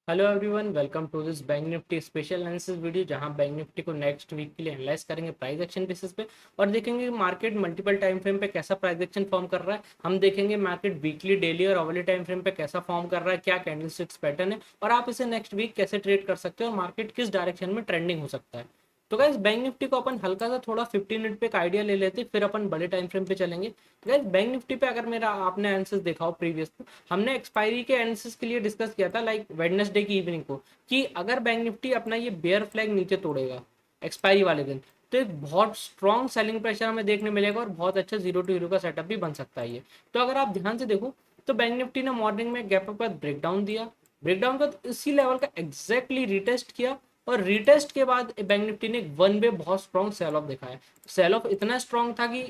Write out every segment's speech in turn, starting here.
Hello everyone, welcome to this bank Nifty special analysis video, जहां bank Nifty को next week के लिए analyse करेंगे प्राइस एक्शन बेसिस पे और देखेंगे मार्केट मल्टीपल टाइम फ्रेम पे कैसा प्राइस एक्शन फॉर्म कर रहा है। हम देखेंगे मार्केट वीकली, डेली और आवरली टाइम फ्रेम पे कैसा फॉर्म कर रहा है, क्या कैंडलस्टिक्स पैटर्न है और आप इसे नेक्स्ट वीक कैसे ट्रेड कर सकते हो और मार्केट किस डायरेक्शन में ट्रेंडिंग हो सकता है। तो गाइस, बैंक निफ्टी को अपन हल्का सा थोड़ा 15 मिनट पे एक आइडिया ले लेते, फिर अपन बड़े टाइम फ्रेम पे चलेंगे। गाइस, बैंक निफ्टी पे अगर मेरा आपने आंसर्स देखा हो प्रीवियस, हमने एक्सपायरी के एनालिसिस के लिए डिस्कस किया था लाइक वेडनेसडे की इवनिंग को, कि अगर बैंक निफ्टी अपना ये बेयर फ्लैग नीचे तोड़ेगा एक्सपायरी वाले दिन, तो एक बहुत स्ट्रॉन्ग सेलिंग प्रेशर हमें देखने मिलेगा और बहुत अच्छा जीरो टू हीरो का सेटअप भी बन सकता है ये। तो अगर आप ध्यान से देखो तो बैंक निफ्टी ने मॉर्निंग में गैप अप बाद ब्रेकडाउन दिया, ब्रेकडाउन का इसी लेवल का एग्जैक्टली रिटेस्ट किया और रिटेस्ट के बाद बैंक निफ्टी ने वन वे बहुत स्ट्रॉन्ग सेल ऑफ दिखाया। सेल ऑफ इतना स्ट्रॉन्ग था कि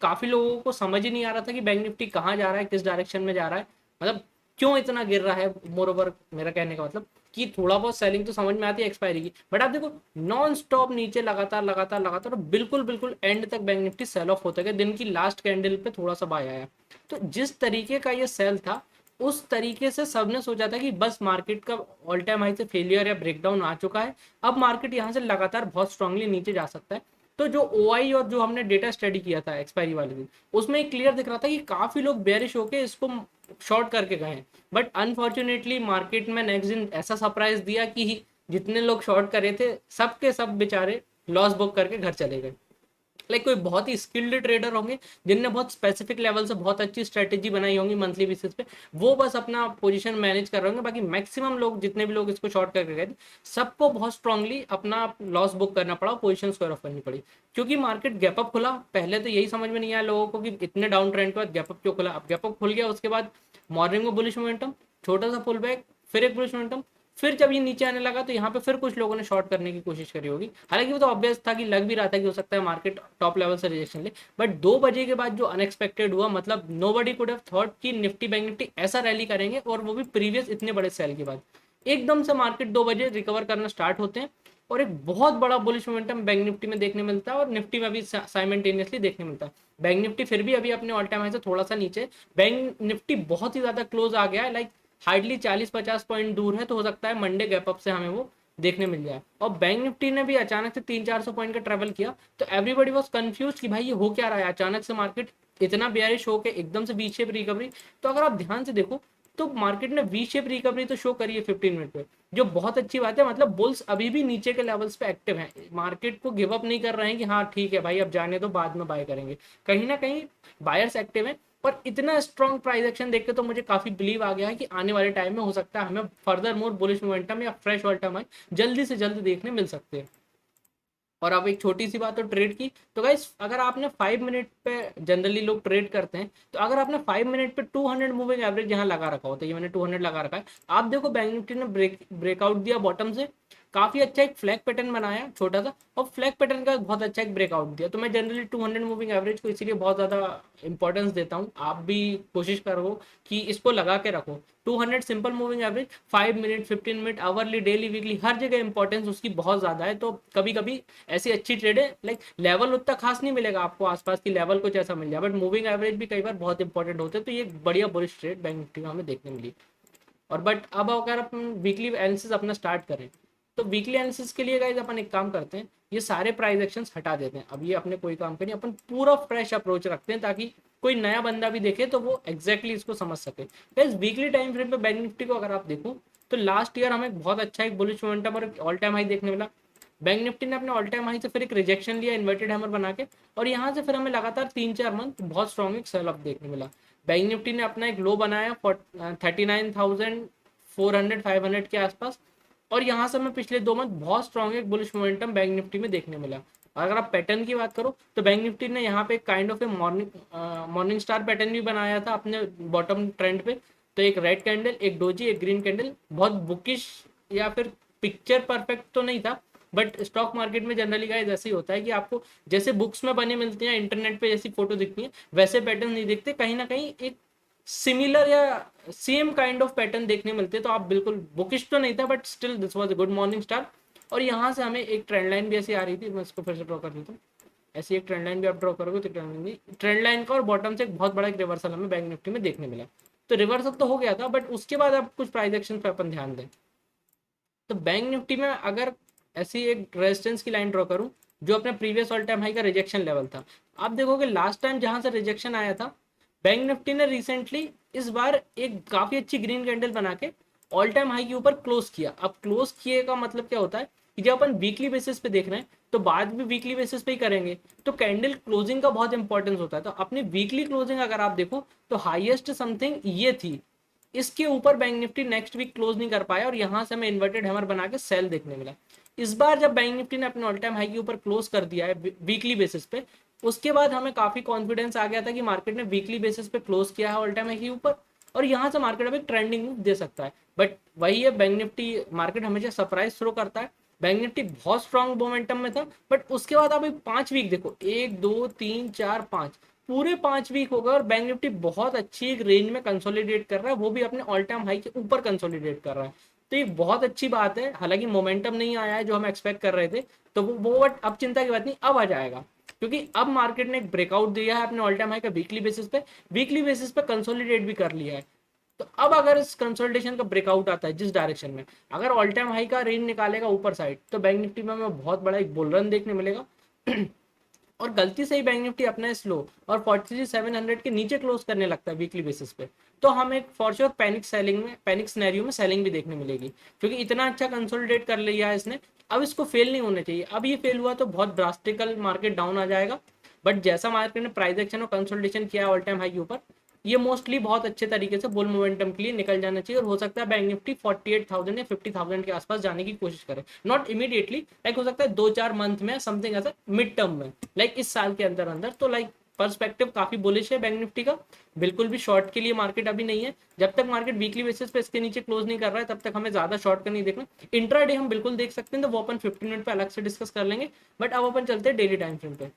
काफी लोगों को समझ ही नहीं आ रहा था कि बैंक निफ्टी कहाँ जा रहा है, किस डायरेक्शन में जा रहा है, मतलब क्यों इतना गिर रहा है। मोर ओवर मेरा कहने का मतलब कि थोड़ा बहुत सेलिंग तो समझ में आती है एक्सपायरी की, बट आप देखो नॉन स्टॉप नीचे लगातार लगातार लगातार और बिल्कुल बिल्कुल एंड तक बैंक निफ्टी सेल ऑफ होता गया। दिन की लास्ट कैंडल पे थोड़ा सा बाय आया। तो जिस तरीके का ये सेल था, उस तरीके से सबने सोचा था कि बस मार्केट का ऑल टाइम हाई से फेलियर या ब्रेकडाउन आ चुका है, अब मार्केट यहाँ से लगातार बहुत स्ट्रांगली नीचे जा सकता है। तो जो ओआई और जो हमने डेटा स्टडी किया था एक्सपायरी वाले दिन, उसमें क्लियर दिख रहा था कि काफी लोग बेरिश होके इसको शॉर्ट करके गए हैं। बट अनफॉर्चुनेटली मार्केट में नेक्स्ट दिन ऐसा सरप्राइज दिया कि जितने लोग शॉर्ट करे थे सब के सब बेचारे लॉस बुक करके घर चले गए। लाइक कोई बहुत ही स्किल्ड ट्रेडर होंगे जिनने बहुत स्पेसिफिक लेवल से बहुत अच्छी स्ट्रेटेजी बनाई होंगी मंथली बेसिस पे, वो बस अपना पोजीशन मैनेज कर रहे होंगे। बाकी मैक्सिमम लोग, जितने भी लोग इसको शॉर्ट करके गए थे, सबको बहुत स्ट्रांगली अपना लॉस बुक करना पड़ा, पोजीशन स्क्वायर ऑफ करनी पड़ी। क्योंकि मार्केट गैप अप खुला, पहले तो यही समझ में नहीं आया लोगों को कि इतने डाउन ट्रेंड के बाद गैप अप क्यों खुला। अब गैप अप खुल गया, उसके बाद मॉर्निंग में बुलिश मोमेंटम, छोटा सा पुल बैक, फिर एक बुलिश मोमेंटम, फिर जब ये नीचे आने लगा तो यहाँ पे फिर कुछ लोगों ने शॉर्ट करने की कोशिश करी होगी। हालांकि वो तो ऑब्वियस था कि लग भी रहा था कि हो सकता है मार्केट टॉप लेवल से रिजेक्शन ले। बट 2 बजे के बाद जो अनएक्सपेक्टेड हुआ, मतलब nobody could have thought कि निफ्टी बैंक निफ्टी ऐसा रैली करेंगे, और वो भी प्रीवियस इतने बड़े सेल के बाद एकदम से मार्केट 2 बजे रिकवर करना स्टार्ट होते हैं और एक बहुत बड़ा बुलिश मोमेंटम बैंक निफ्टी में देखने मिलता है और निफ्टी में भी साइमल्टेनियसली देखने मिलता है। बैंक निफ्टी फिर भी अभी अपने ऑल टाइम हाई से थोड़ा सा नीचे, बैंक निफ्टी बहुत ही ज्यादा क्लोज आ गया है, लाइक हार्डली 40-50 पॉइंट दूर है। तो हो सकता है मंडे गैप अप से हमें वो देखने मिल जाए। और बैंक निफ्टी ने भी अचानक से 300-400 पॉइंट का ट्रेवल किया, तो एवरीबडी वाज कंफ्यूज कि भाई ये हो क्या रहा है, अचानक से मार्केट इतना बेयरिश हो के एकदम से वी शेप रिकवरी। तो अगर आप ध्यान से देखो तो मार्केट ने वी शेप रिकवरी तो शो करी है 15 मिनट पे, जो बहुत अच्छी बात है। मतलब बुल्स अभी भी नीचे के लेवल्स पे एक्टिव हैं, मार्केट को गिव अप नहीं कर रहे हैं कि हाँ ठीक है भाई अब जाने दो, बाद में बाय करेंगे। कहीं ना कहीं बायर्स एक्टिव हैं। पर इतना स्ट्रॉन्ग प्राइस एक्शन देख के तो मुझे काफी बिलीव आ गया है कि आने वाले टाइम में हो सकता है हमें फर्दर मोर बुलिश मोमेंटम या फ्रेश ऑल टाइम हाई जल्दी से जल्द देखने मिल सकते हैं। और अब एक छोटी सी बात हो ट्रेड की, तो गाइस अगर आपने 5 मिनट पे, जनरली लोग ट्रेड करते हैं, तो अगर आपने 5 मिनट पे 200 मूविंग एवरेज यहाँ लगा रखा होता है, ये मैंने 200 लगा रखा है, आप देखो बैंक निफ्टी ने ब्रेकआउट दिया बॉटम से, काफी अच्छा एक फ्लैग पैटर्न बनाया छोटा सा, और फ्लैग पैटर्न का बहुत अच्छा एक ब्रेकआउट दिया। तो मैं जनरली 200 मूविंग एवरेज को इसीलिए बहुत ज्यादा इंपॉर्टेंस देता हूँ। आप भी कोशिश करो कि इसको लगा के रखो। 200 simple moving average, 5 minute, 15 minute, hourly, daily, weekly, हर जगह इंपॉर्टेंस उसकी बहुत ज्यादा है। तो कभी कभी ऐसी अच्छी ट्रेड है, लाइक लेवल उतना खास नहीं मिलेगा आपको, आसपास की लेवल कुछ ऐसा मिल जाए, बट मूविंग एवरेज भी कई बार बहुत इंपॉर्टेंट होते हैं। तो ये एक बढ़िया बुलिश ट्रेड बैंक निफ्टी में हमें देखने मिली। और बट अब अगर अपन वीकली एनालिसिस अपना स्टार्ट करें, तो वीकली एनालिसिस के लिए गाइज अपन एक काम करते हैं, ये सारे प्राइस एक्शंस हटा देते हैं। अब ये अपने कोई काम करें, अपन पूरा फ्रेश अप्रोच रखते हैं ताकि कोई नया बंदा भी देखे तो वो एग्जैक्टली इसको समझ सके। गाइज वीकली टाइम फ्रेम पे बैंक निफ्टी को अगर आप देखो, तो लास्ट ईयर हमें बहुत अच्छा एक बुलिश मोमेंटम और ऑल टाइम हाई देखने मिला। बैंक निफ्टी ने अपने ऑल टाइम हाई से फिर एक रिजेक्शन लिया इन्वर्टेड हैमर बना के, और यहाँ से फिर हमें लगातार 3-4 मंथ बहुत स्ट्रॉन्ग एक सेल ऑफ देखने मिला। बैंक निफ्टी ने अपना एक लो बनाया 39,400 500 के आसपास, और यहाँ से हमें पिछले 2 मंथ बहुत स्ट्रॉन्ग एक बुलिश मोमेंटम बैंक निफ्टी में देखने मिला। और अगर आप पैटर्न की बात करो, तो बैंक निफ्टी ने यहाँ पे kind of A morning star pattern भी बनाया था अपने बॉटम ट्रेंड पे। तो एक रेड कैंडल, एक डोजी, एक ग्रीन कैंडल, बहुत बुकिश या फिर पिक्चर परफेक्ट तो नहीं था, बट स्टॉक मार्केट में जनरली गाइस ऐसे ही होता है कि आपको जैसे बुक्स में बने मिलते हैं, इंटरनेट पे जैसी फोटो दिखती है, वैसे पैटर्न नहीं दिखते, कहीं ना कहीं एक सिमिलर या सेम काइंड ऑफ पैटर्न देखने मिलते। तो आप बिल्कुल बुकिश तो नहीं था, but still this was a good morning star. और यहाँ से हमें एक ट्रेंड लाइन भी ऐसी आ रही थी, मैं इसको फिर से ड्रॉ कर देता हूँ। ऐसी एक ट्रेंड लाइन भी आप ड्रॉ करोगे तो ट्रेंड लाइन का और बॉटम से एक बहुत बड़ा एक रिवर्सल हमें बैंक निफ्टी में देखने मिला। तो रिवर्सल तो हो गया था, बट उसके बाद अब कुछ प्राइस एक्शन पे अपन ध्यान दें। तो बैंक निफ्टी में अगर ऐसी एक रेजिस्टेंस की लाइन ड्रॉ करूं जो अपने प्रीवियस ऑल टाइम हाई का रिजेक्शन लेवल था, आप देखोगे लास्ट टाइम जहां से रिजेक्शन आया था, बैंक निफ्टी ने रिसेंटली इस बार एक काफी अच्छी ग्रीन कैंडल बना के ऑल टाइम हाई के ऊपर क्लोज किया। अब क्लोज किए का मतलब क्या होता है कि जब अपन वीकली बेसिस पे देख रहे हैं तो बाद भी वीकली बेसिस पे ही करेंगे, तो कैंडल क्लोजिंग का बहुत इंपॉर्टेंस होता है। तो अपनी वीकली क्लोजिंग अगर आप देखो तो हाईएस्ट समथिंग ये थी, इसके ऊपर bank Nifty next week close नहीं कर पाया और यहां से हमें इन्वर्टेड हैमर बना के सेल देखने मिला। इस बार जब बैंक निफ्टी ने अपने ऑल टाइम हाई के ऊपर क्लोज कर दिया है वीकली बेसिस पे, उसके बाद हमें काफी कॉन्फिडेंस आ गया था कि मार्केट ने वीकली बेसिस पे क्लोज किया है ऑल टाइम हाई के ऊपर और यहाँ से मार्केट अभी ट्रेंडिंग दे सकता है। बट वही है, बैंक निफ्टी मार्केट हमेशा सरप्राइज थ्रो करता है। बैंक निफ्टी बहुत स्ट्रॉन्ग मोमेंटम में था, बट उसके बाद आप 5 वीक देखो, 1 2 3 4 5, पूरे 5 वीक हो गए और बैंक निफ्टी बहुत अच्छी एक रेंज में कंसोलिडेट कर रहा है, वो भी अपने ऑल टाइम हाई के ऊपर कंसोलिडेट कर रहा है। तो ये बहुत अच्छी बात है। हालांकि मोमेंटम नहीं आया है जो हम एक्सपेक्ट कर रहे थे, तो वो बट अब चिंता की बात नहीं, अब आ जाएगा, क्योंकि अब मार्केट ने एक ब्रेकआउट दिया है अपने ऑल टाइम हाई का वीकली बेसिस पे कंसोलिडेट भी कर लिया है। तो अब अगर इस कंसोलिडेशन का ब्रेकआउट आता है जिस डायरेक्शन में, अगर ऑल टाइम हाई का रेंज निकालेगा ऊपर साइड, तो बैंक निफ्टी में हमें बहुत बड़ा एक बुल रन देखने मिलेगा। और गलती से ही बैंक निफ्टी अपना स्लो और 43,700 के नीचे क्लोज करने लगता है वीकली बेसिस पे, तो हमें फॉर श्योर पैनिक सिनेरियो में सेलिंग भी देखने मिलेगी, क्योंकि इतना अच्छा कंसोलिडेट कर लिया है इसने। अब इसको फेल नहीं होना चाहिए, अब ये फेल हुआ तो बहुत ड्रास्टिकल मार्केट डाउन आ जाएगा। बट जैसा मार्केट ने प्राइस एक्शन और कंसोलिडेशन किया है ऑल टाइम हाई के ऊपर, ये मोस्टली बहुत अच्छे तरीके से बुल मोमेंटम के लिए निकल जाना चाहिए और हो सकता है बैंक निफ्टी 48,000 या 50,000 के आसपास जाने की कोशिश करे, नॉट इमीडिएटली, लाइक हो सकता है 2-4 मंथ में, समथिंग ऐसा मिड टर्म में, लाइक इस साल के अंदर अंदर। तो लाइक पर्सपेक्टिव काफी बुलिश है बैंक निफ्टी का, बिल्कुल भी शॉर्ट के लिए मार्केट अभी नहीं है। जब तक मार्केट वीकली बेसिस पे इसके नीचे क्लोज नहीं कर रहा है तब तक हमें ज्यादा शॉर्ट का नहीं देखना। इंट्राडे हम बिल्कुल देख सकते हैं, तो वो अपन 15 मिनट पे अलग से डिस्कस कर लेंगे। बट अब अपन चलते हैं डेली टाइम फ्रेम पे।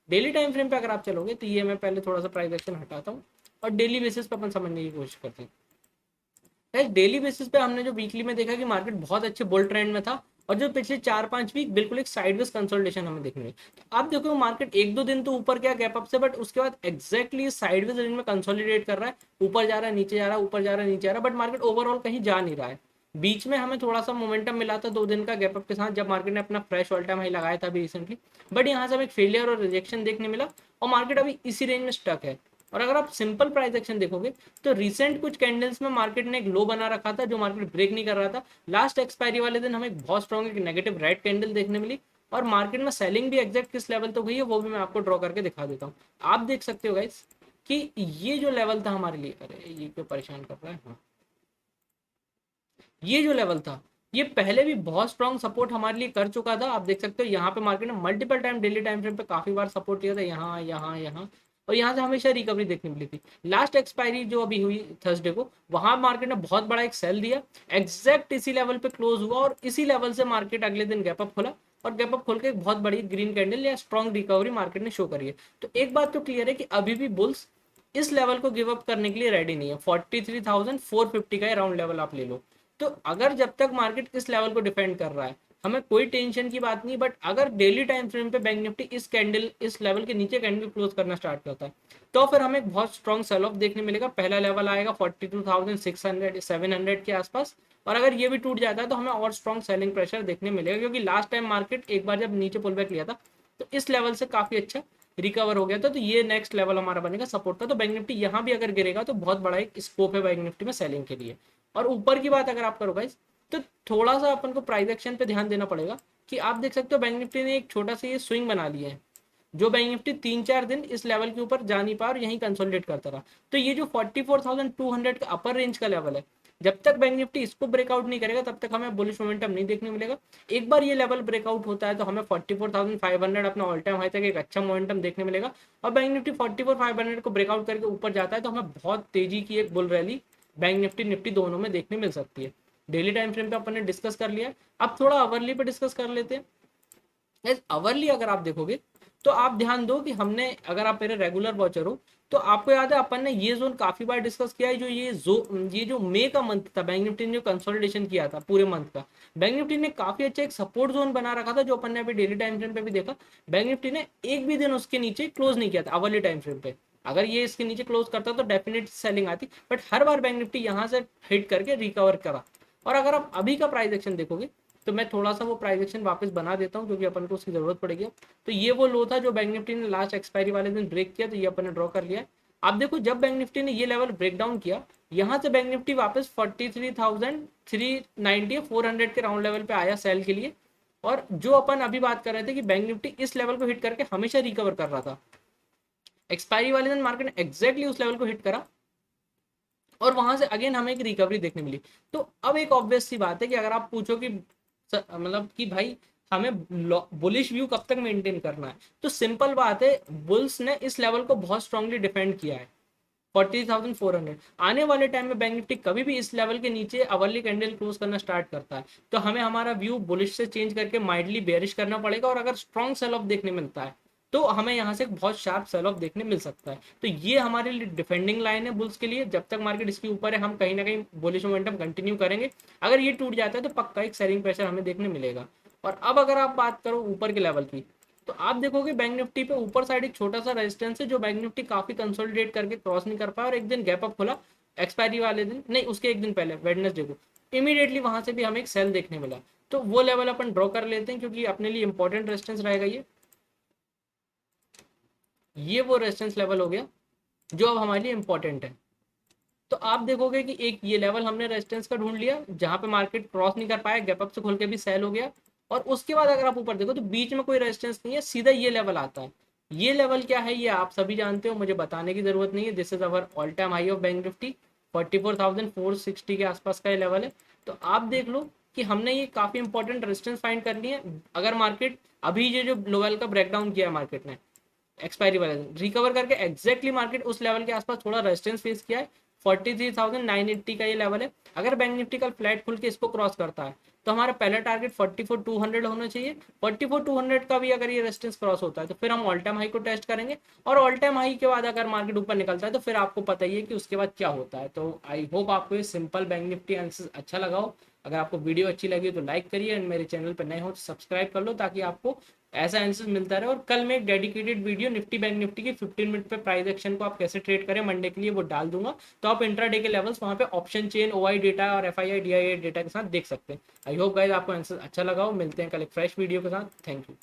डेली टाइम फ्रेम पे अगर आप चलोगे तो ये मैं पहले थोड़ा सा प्राइस एक्शन हटाता हूँ और डेली बेसिस पे अपन समझने की कोशिश करते हैं। डेली बेसिस पे हमने जो वीकली में देखा कि मार्केट बहुत अच्छे बुल ट्रेंड में था और जो पिछले 4-5 वीक बिल्कुल एक साइडवेज कंसोलिडेशन हमें देखने मिली। तो आप देखो मार्केट 1-2 दिन तो ऊपर गया गैप अप से, बट उसके बाद एग्जैक्टली साइडवेज रेंज में कंसोलिडेट कर रहा है, ऊपर जा रहा है नीचे जा रहा है, ऊपर जा रहा है नीचे जा रहा है, बट मार्केट ओवरऑल कहीं जा नहीं रहा है। बीच में हमें थोड़ा सा मोमेंटम मिला था 2 दिन का गैप अप के साथ, जब मार्केट ने अपना फ्रेश ऑल टाइम हाई लगाया था अभी रिसेंटली, बट यहाँ से हमें एक फेलियर और रिजेक्शन देखने मिला और मार्केट अभी इसी रेंज में स्टक है। और अगर आप सिंपल प्राइस एक्शन देखोगे तो रिसेंट कुछ कैंडल्स में मार्केट ने एक लो बना रखा था जो मार्केट ब्रेक नहीं कर रहा था। लास्ट एक्सपायरी वाले दिन हमें बहुत स्ट्रॉन्ग एक नेगेटिव रेड कैंडल देखने मिली और मार्केट में सेलिंग भी एग्जैक्ट किस लेवल तक हुई है वो भी मैं आपको ड्रॉ करके दिखा देता हूँ। आप देख सकते हो गाइस कि ये जो लेवल था हमारे लिए, अरे ये क्यों परेशान कर रहा है, हाँ, ये जो लेवल था ये पहले भी बहुत स्ट्रॉन्ग सपोर्ट हमारे लिए कर चुका था। आप देख सकते हो यहाँ पे मार्केट ने multiple time daily time frame पे काफी बार सपोर्ट किया था, यहाँ यहाँ यहाँ, और यहाँ से हमेशा रिकवरी देखने मिली थी। लास्ट एक्सपायरी जो अभी हुई थर्सडे को, वहां मार्केट ने बहुत बड़ा एक सेल दिया, एग्जैक्ट इसी लेवल पे क्लोज हुआ और इसी लेवल से मार्केट अगले दिन गैप अप खोला और गैप अप खोल के एक बहुत बड़ी ग्रीन कैंडल या स्ट्रॉन्ग रिकवरी मार्केट ने शो करी है। तो एक बात तो क्लियर है कि अभी भी बुल्स इस लेवल को गिव अप करने के लिए रेडी नहीं है। 43,450 का राउंड लेवल आप ले लो। तो अगर जब तक मार्केट इस लेवल को डिफेंड कर रहा है हमें कोई टेंशन की बात नहीं, बट अगर डेली टाइम फ्रेम पे बैंक निफ्टी इस लेवल के नीचे कैंडल क्लोज करना स्टार्ट करता है तो फिर हमें एक बहुत स्ट्रॉन्ग सेल ऑफ देखने मिलेगा। पहला लेवल आएगा 42,600 700 के आसपास, और अगर ये भी टूट जाता है तो हमें और स्ट्रॉन्ग सेलिंग प्रेशर देखने मिलेगा, क्योंकि लास्ट टाइम मार्केट एक बार जब नीचे पुल बैक लिया था तो इस लेवल से काफी अच्छा रिकवर हो गया था। तो ये नेक्स्ट लेवल हमारा बनेगा सपोर्ट का। तो बैंक निफ्टी यहाँ भी अगर गिरेगा तो बहुत बड़ा एक स्कोप है बैंक निफ्टी में सेलिंग के लिए। और ऊपर की बात अगर आप करो गाइस तो थोड़ा सा अपन को प्राइस एक्शन पे ध्यान देना पड़ेगा कि आप देख सकते हो बैंक निफ्टी ने एक छोटा सा ये स्विंग बना लिया है, जो बैंक निफ्टी 3-4 दिन इस लेवल के ऊपर जा नहीं पा और यहीं कंसोलिडेट करता रहा। तो ये जो 44,200 का अपर रेंज का लेवल है, जब तक बैंक निफ्टी इसको ब्रेकआउट नहीं करेगा तब तक हमें बुलिश मोमेंटम नहीं देखने मिलेगा। एक बार ये लेवल ब्रेकआउट होता है तो हमें 44,500 अपना ऑल टाइम हाई तक एक अच्छा मोमेंटम देखने मिलेगा। और बैंक निफ्टी 44,500 को ब्रेकआउट करके ऊपर जाता है तो हमें बहुत तेजी की एक बुल रैली बैंक निफ्टी दोनों में देखने मिल सकती है। डेली टाइम फ्रेम पे अपन ने डिस्कस कर लिया, अब थोड़ा अवरली पे डिस्कस कर लेते हैं। अवरली अगर आप देखोगे तो आप ध्यान दो कि हमने, अगर आप मेरे रेगुलर वॉचर हो तो आपको याद है अपन ने ये जोन काफी बार डिस्कस किया है, जो ये जो मई का मंथ था बैंक निफ्टी ने जो कंसोलिडेशन किया था पूरे मंथ का, बैंक निफ्टी ने काफी अच्छा एक सपोर्ट जोन बना रखा था जो अपन ने अभी डेली टाइम फ्रेम पे भी देखा। बैंक निफ्टी ने एक भी दिन उसके नीचे क्लोज नहीं किया था अवरली टाइम फ्रेम पे। अगर ये इसके नीचे क्लोज करता तो डेफिनेट सेलिंग आती, but her bar bank Nifty यहाँ से हिट करके रिकवर करा। और अगर आप अभी का प्राइस एक्शन देखोगे तो मैं थोड़ा सा वो प्राइस एक्शन वापस बना देता हूँ क्योंकि अपन को उसकी जरूरत पड़ेगी। तो ये वो लो था जो बैंक निफ्टी ने लास्ट एक्सपायरी वाले दिन ब्रेक किया, तो ये अपन ने ड्रॉ कर लिया। आप देखो जब बैंक निफ्टी ने ये लेवल ब्रेक डाउन किया, यहाँ से बैंक निफ्टी वापस 43,390 400 के राउंड लेवल पे आया सेल के लिए। और जो अपन अभी बात कर रहे थे कि बैंक निफ्टी इस लेवल को हिट करके हमेशा रिकवर कर रहा था, एक्सपायरी वाले दिन मार्केट ने एग्जैक्टली उस लेवल को हिट करा और वहां से अगेन हमें एक रिकवरी देखने मिली। तो अब एक ऑब्वियस सी बात है कि अगर आप पूछो कि मतलब कि भाई हमें बुलिश व्यू कब तक मेंटेन करना है, तो सिंपल बात है, बुल्स ने इस लेवल को बहुत स्ट्रांगली डिफेंड किया है 40,400। आने वाले टाइम में बैंक निफ्टी कभी भी इस लेवल के नीचे अवर्ली कैंडल क्लोज करना स्टार्ट करता है तो हमें हमारा व्यू बुलिश से चेंज करके माइल्डली बेरिश करना पड़ेगा। और अगर स्ट्रॉन्ग सेल ऑफ देखने मिलता है तो हमें यहाँ से बहुत शार्प सेल ऑफ देखने मिल सकता है। तो ये हमारे लिए डिफेंडिंग लाइन है बुल्स के लिए। जब तक मार्केट इसके ऊपर है हम कहीं ना कहीं बुलिश मोमेंटम कंटिन्यू करेंगे। अगर ये टूट जाता है तो पक्का एक सेलिंग प्रेशर हमें देखने मिलेगा। और अब अगर आप बात करो ऊपर के लेवल की, तो आप देखोगे बैंक निफ्टी पे ऊपर साइड एक छोटा सा रेजिस्टेंस है जो बैंक निफ्टी काफी कंसोलिडेट करके क्रॉस नहीं कर पाया और एक दिन गैप अप खुला एक्सपायरी वाले दिन, नहीं उसके एक दिन पहले वेडनेसडे को, इमीडिएटली वहां से भी हमें एक सेल देखने मिला। तो वो लेवल अपन ड्रॉ कर लेते हैं क्योंकि अपने लिए इंपॉर्टेंट रेजिस्टेंस रहेगा ये वो रेजिस्टेंस लेवल हो गया जो अब हमारे लिए इंपॉर्टेंट है। तो आप देखोगे कि एक ये लेवल हमने रेजिस्टेंस का ढूंढ लिया जहां पे मार्केट क्रॉस नहीं कर पाया, गैप अप से खोल के भी सेल हो गया। और उसके बाद अगर आप ऊपर देखो तो बीच में कोई रेजिस्टेंस नहीं है, सीधा ये लेवल आता है। ये लेवल क्या है ये आप सभी जानते हो, मुझे बताने की जरूरत नहीं है। This is our all time high of bank Nifty, 44,460 के आसपास का ये लेवल है। तो आप देख लो कि हमने ये काफी इंपॉर्टेंट रेजिस्टेंस फाइंड कर लिया है। अगर मार्केट अभी ये जो लेवल का ब्रेकडाउन किया है मार्केट ने एक्सपायरी वाले दिन रिकवर करके एग्जैक्टली मार्केट उस लेवल के आसपास थोड़ा रेजिस्टेंस फेस किया है, 43,980 का ये लेवल है। अगर बैंक निफ्टी कल फ्लैट खुल के इसको क्रॉस करता है तो हमारा पहला टारगेट 44,200 होना चाहिए। 44,200 का भी अगर ये रेजिस्टेंस क्रॉस होता है तो फिर हम ऑल टाइम हाई को टेस्ट करेंगे। और ऑल टाइम हाई के बाद अगर मार्केट ऊपर निकलता है तो फिर आपको पता ही है कि उसके बाद क्या होता है। तो आई होप आपको ये सिंपल बैंक निफ्टी एनालिसिस अच्छा लगा हो। अगर आपको वीडियो अच्छी लगी तो लाइक करिए एंड मेरे चैनल पर नए हो तो सब्सक्राइब कर लो ताकि आपको ऐसा आंसर मिलता रहे। और कल मैं एक dedicated video Nifty bank Nifty की 15 मिनट पे प्राइस एक्शन को आप कैसे ट्रेड करें मंडे के लिए वो डाल दूंगा। तो आप इंट्राडे के लेवल्स वहां पे ऑप्शन चेन ओआई डेटा और एफआईआई डीआईआई डेटा के साथ देख सकते हैं। आई होप गाइस आपको आंसर अच्छा लगा हो। मिलते हैं कल एक फ्रेश वीडियो के साथ। Thank you.